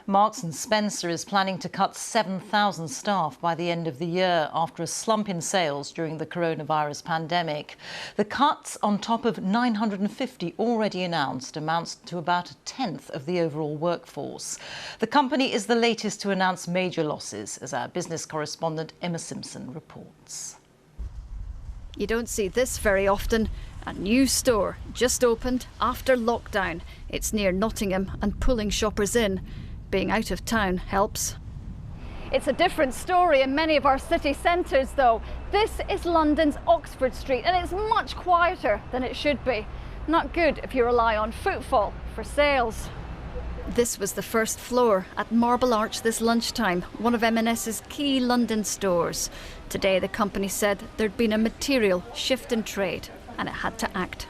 Marks & Spencer is planning to cut 7,000 staff by the end of the year after a slump in sales during the coronavirus pandemic. The cuts, on top of 950 already announced, amounts to about a tenth of the overall workforce. The company is the latest to announce major losses, as our business correspondent Emma Simpson reports. You don't see this very often. A new store just opened after lockdown. It's near Nottingham and pulling shoppers in. Being out of town helps. It's a different story in many of our city centres though. This is London's Oxford Street and it's much quieter than it should be. Not good if you rely on footfall for sales. This was the first floor at Marble Arch this lunchtime, one of M&S's key London stores. Today the company said there'd been a material shift in trade and it had to act.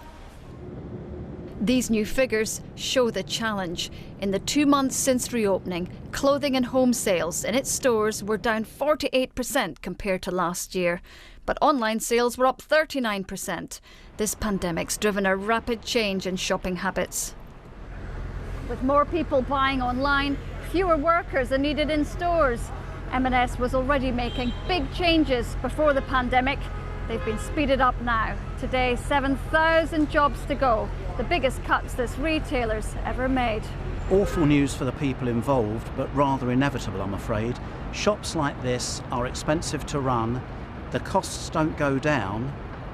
These new figures show the challenge. In the 2 months since reopening, clothing and home sales in its stores were down 48% compared to last year. But online sales were up 39%. This pandemic's driven a rapid change in shopping habits. With more people buying online, fewer workers are needed in stores. M&S was already making big changes before the pandemic. They've been speeded up now. Today, 7,000 jobs to go, the biggest cuts this retailer's ever made. Awful news for the people involved, but rather inevitable, I'm afraid. Shops like this are expensive to run. The costs don't go down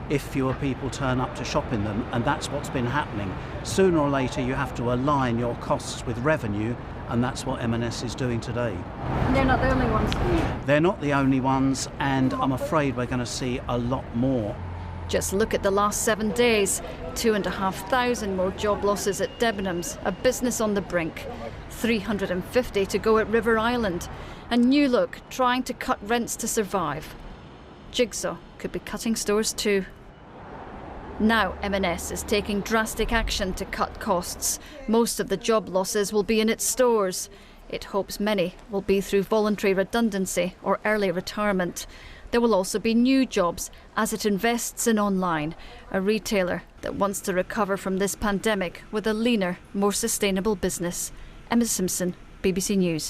if fewer people turn up to shop in them, and that's what's been happening. Sooner or later you have to align your costs with revenue, and that's what M&S is doing today. And they're not the only ones. They're not the only ones, and I'm afraid we're going to see a lot more. Just look at the last 7 days. 2,500 more job losses at Debenhams, a business on the brink. 350 to go at River Island. And New Look trying to cut rents to survive. Jigsaw could be cutting stores too. Now M&S is taking drastic action to cut costs. Most of the job losses will be in its stores. It hopes many will be through voluntary redundancy or early retirement. There will also be new jobs as it invests in online, a retailer that wants to recover from this pandemic with a leaner, more sustainable business. Emma Simpson, BBC News.